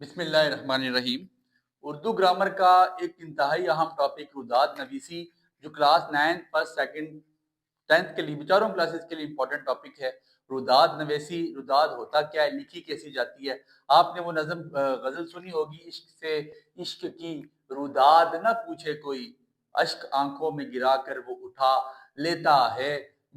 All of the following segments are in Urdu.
بسم اللہ الرحمن الرحیم۔ اردو گرامر کا ایک انتہائی اہم ٹاپک روداد نویسی، جو کلاس 9 فرسٹ سیکنڈ 10th کے لیے چاروں کلاسز کے لیے امپورٹنٹ ٹاپک ہے۔ روداد نویسی، روداد ہوتا کیا ہے، لکھی کیسی جاتی ہے؟ آپ نے وہ نظم غزل سنی ہوگی، عشق سے عشق کی روداد نہ پوچھے کوئی، اشک آنکھوں میں گرا کر وہ اٹھا لیتا ہے،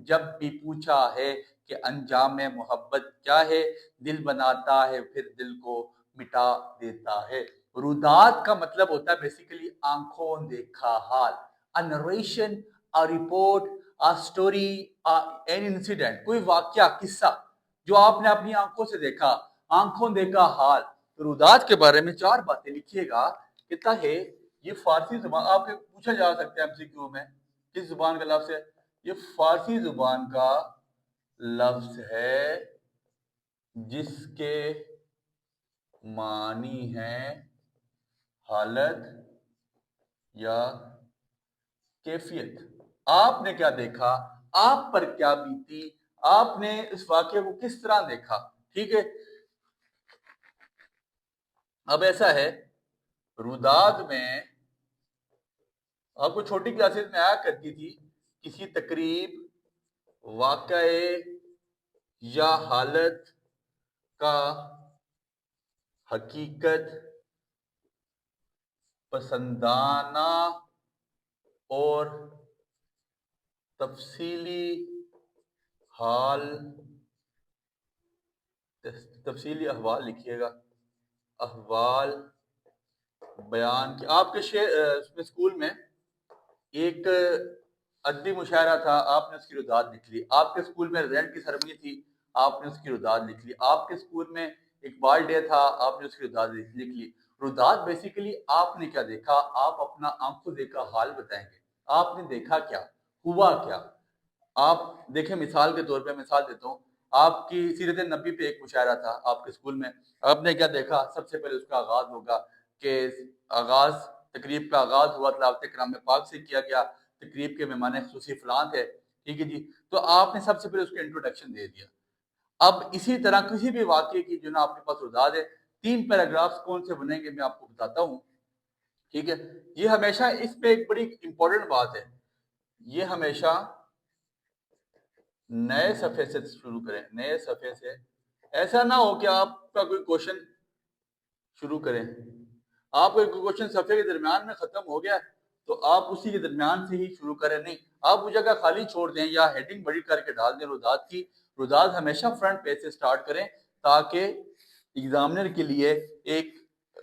جب بھی پوچھا ہے کہ انجام محبت کیا ہے، دل بناتا ہے پھر دل کو مٹا دیتا ہے۔ روداد کا مطلب ہوتا ہے بیسیکلی آنکھوں دیکھا حال، a narration, a report, a story, an incident، کوئی واقعہ، قصہ جو آپ نے اپنی آنکھوں سے دیکھا، آنکھوں دیکھا حال۔ روداد کے بارے میں 4 باتیں لکھیے گا۔ کہتا ہے یہ فارسی زبان، آپ کو پوچھا جا سکتا ہے MCQ میں، کس زبان کا لفظ ہے؟ یہ فارسی زبان کا لفظ ہے جس کے معنی ہے حالت یا کیفیت۔ آپ نے کیا دیکھا، آپ پر کیا بیتی، آپ نے اس واقعے کو کس طرح دیکھا، ٹھیک ہے۔ اب ایسا ہے، روداد میں آپ کو چھوٹی کلاسز میں آیا کرتی تھی، کسی تقریب، واقعے یا حالت کا حقیقت پسندانہ اور تفصیلی احوال لکھیے گا، احوال بیان کی۔ آپ کے اسکول میں ایک ادبی مشاعرہ تھا، آپ نے اس کی روداد لکھ لی۔ آپ کے اسکول میں رزلٹ کی سرمنی تھی، آپ نے اس کی روداد لکھ لی۔ آپ کے اسکول میں اقبال ڈے تھا، آپ نے اس کی روداد لکھ لی۔ روداد بیسیکلی آپ نے کیا دیکھا، آپ اپنا آنکھوں دیکھا حال بتائیں گے، آپ نے دیکھا کیا، ہوا کیا۔ آپ دیکھیں، مثال کے طور پہ مثال دیتا ہوں، آپ کی سیرت نبی پہ ایک مشاعرہ تھا آپ کے اسکول میں، آپ نے کیا دیکھا؟ سب سے پہلے اس کا آغاز ہوگا کہ تقریب کا آغاز ہوا تلاوت کلام پاک سے کیا گیا، تقریب کے مہمان خصوصی فلاں تھے، ٹھیک ہے جی۔ تو آپ نے سب سے پہلے اس کو انٹروڈکشن دے دیا۔ اب اسی طرح کسی بھی واقعے کی جو نا آپ کے پاس روداد ہے، 3 پیراگرافز کون سے بنیں گے میں آپ کو بتاتا ہوں، ٹھیک ہے۔ یہ ہمیشہ اس پہ ایک بڑی امپورٹنٹ بات ہے، یہ ہمیشہ نئے صفحے سے شروع کریں، نئے صفحے سے۔ ایسا نہ ہو کہ آپ کا کوئی کوشچن شروع کریں، آپ کا کوئی کوشچن صفحے کے درمیان میں ختم ہو گیا تو آپ اسی کے درمیان سے ہی شروع کریں، نہیں، آپ وہ جگہ خالی چھوڑ دیں یا ہیڈنگ بڑی کر کے ڈال دیں روداد کی۔ روداد ہمیشہ فرنٹ پیج سے سٹارٹ کریں تاکہ ایگزامنر کے لیے ایک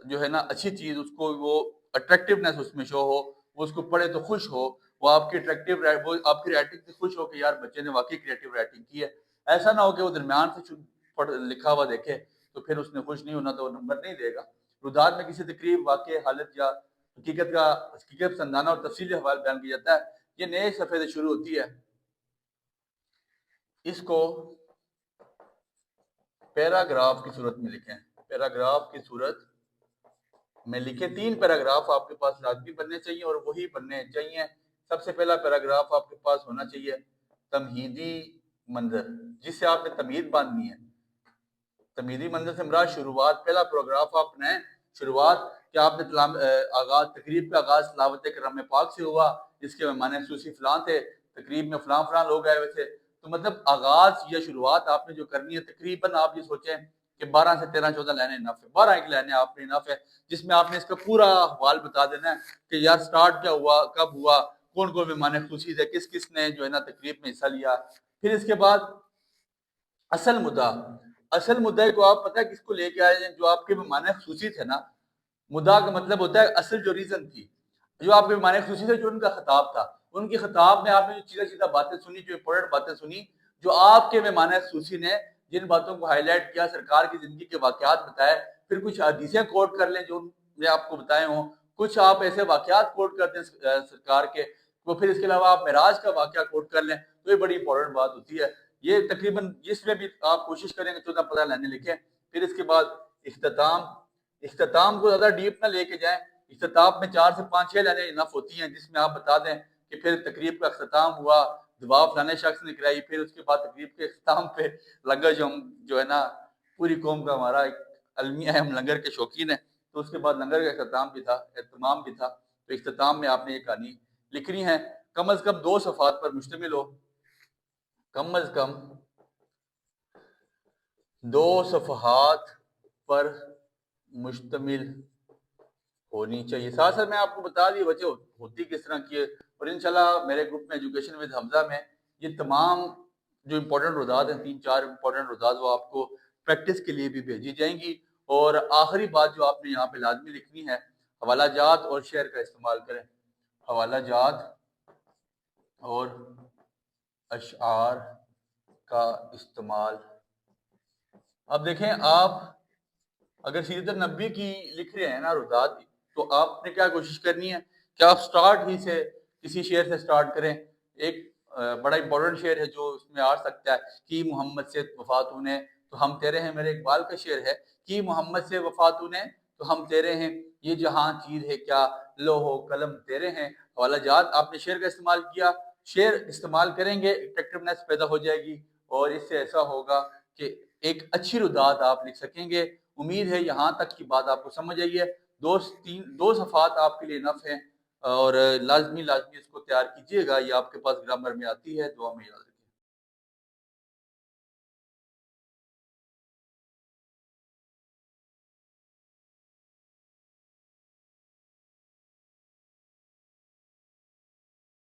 جو ہے نا اچھی چیز، اس کو وہ اٹریکٹیونیس اس میں شو ہو، وہ اس کو پڑھے تو خوش ہو، وہ آپ کی وہ آپ کی رائٹنگ سے خوش ہو کہ یار بچے نے واقعی کریٹو رائٹنگ کی ہے۔ ایسا نہ ہو کہ وہ درمیان سے لکھا ہوا دیکھے تو پھر اس نے خوش نہیں ہونا، تو وہ نمبر نہیں دے گا۔ روداد میں کسی تقریب، واقعے، حالت یا حقیقت پسندانہ اور تفصیلی احوال بیان کیا جاتا ہے، یہ نئے صفحے سے شروع ہوتی ہے۔ اس کو پیراگراف کی صورت میں لکھیں، پیراگراف کی صورت میں لکھیں۔ 3 پیراگراف آپ کے پاس لازمی بننے چاہیے اور وہی بننے چاہیے۔ سب سے پہلا پیراگراف آپ کے پاس ہونا چاہیے تمہیدی منظر، جس سے آپ نے تمہید باندھنی ہے۔ تمہیدی منظر سے مراد شروعات، پہلا پیراگراف آپ نے شروعات کہ آپ نے تقریب کا آغاز تلاوت کلام پاک سے ہوا، جس کے مہمان خصوصی فلاں تھے، تقریب میں فلاں فلاں لوگ آئے ہوئے تھے۔ تو مطلب آغاز یا شروعات آپ نے جو کرنی ہے، تقریباً آپ یہ سوچیں کہ 12 سے 13 14 لائنیں انف ہے، 12 ایک لائنیں آپ نے انف ہے، جس میں آپ نے اس کا پورا حوال بتا دینا ہے کہ یار سٹارٹ کیا ہوا، کب ہوا، کون کون مہمان خصوصی تھے، کس کس نے جو ہے نا تقریب میں حصہ لیا۔ پھر اس کے بعد اصل مدعا، اصل مدعے کو آپ پتہ ہے کس کو لے کے آئے ہیں؟ جو آپ کے مہمان خصوصی تھے نا۔ مدعا کا مطلب ہوتا ہے اصل جو ریزن تھی، جو آپ کے مہمان خصوصی تھے، جو ان کا خطاب تھا، ان کی خطاب میں آپ نے جو سیدھا سیدھا باتیں سنی، جو امپورٹنٹ باتیں سنی، جو آپ کے مہمان خصوصی نے جن باتوں کو ہائی لائٹ کیا، سرکار کی زندگی کے واقعات بتائے، پھر کچھ حدیثیں کوٹ کر لیں جو میں آپ کو بتائے ہوں، کچھ آپ ایسے واقعات کوٹ کر دیں سرکار کے، وہ پھر اس کے علاوہ آپ معراج کا واقعہ کوٹ کر لیں، تو یہ بڑی امپورٹنٹ بات ہوتی ہے۔ یہ تقریباً جس میں بھی آپ کوشش کریں گے 14 15 لائنیں لکھیں۔ پھر اس کے بعد اختتام کو زیادہ ڈیپ نہ لے کے جائیں، اختتام میں 4 سے 5 6 لائنیں انف ہوتی ہیں، جس میں آپ بتا دیں کہ پھر تقریب کا اختتام ہوا، دعا فلانے شخص نے کرائی، پھر اس کے بعد تقریب کے اختتام پہ لنگر جو ہے نا پوری قوم کا ہمارا ایک المیہ ہے، ہم لنگر کے شوقین ہیں، تو اس کے بعد لنگر کا اختتام بھی تھا، اہتمام بھی تھا، تو اختتام میں آپ نے یہ کہانی لکھنی ہے، کم از کم 2 صفحات پر مشتمل ہو، کم از کم 2 صفحات پر مشتمل ہونی چاہیے۔ ساتھ ساتھ میں آپ کو بتا دی وجہ ہوتی کس طرح کی ہے، اور انشاءاللہ میرے گروپ میں ایجوکیشن ود حمزہ میں یہ تمام جو امپورٹنٹ روزات ہیں، 3-4 امپورٹنٹ روزات، وہ آپ کو پریکٹس کے لیے بھی بھیجی جائیں گی۔ اور آخری بات جو آپ نے یہاں پہ لازمی لکھنی ہے، حوالہ جات اور شعر کا استعمال کریں، حوالہ جات اور اشعار کا استعمال۔ اب دیکھیں، آپ اگر سیرت النبی کی لکھ رہے ہیں نا روزات، تو آپ نے کیا کوشش کرنی ہے کہ آپ سٹارٹ ہی سے کسی شعر سے سٹارٹ کریں۔ ایک بڑا امپورٹنٹ شعر ہے جو اس میں آ سکتا ہے کہ محمد سے وفات انہیں تو ہم تیرے ہیں، میرے اقبال کا شعر ہے کہ محمد سے وفات انہیں تو ہم تیرے ہیں، یہ جہاں چیز ہے کیا لوح و قلم تیرے ہیں۔ حوالہ جات آپ نے شعر کا استعمال کیا، شعر استعمال کریں گے، ایٹریکٹیونیس پیدا ہو جائے گی، اور اس سے ایسا ہوگا کہ ایک اچھی رودات آپ لکھ سکیں گے۔ امید ہے یہاں تک کی بات آپ کو سمجھ آئی ہے۔ 2 صفحات آپ کے لیے انف ہیں، اور لازمی اس کو تیار کیجیے گا، یہ آپ کے پاس گرامر میں آتی ہے۔ دعا میں یاد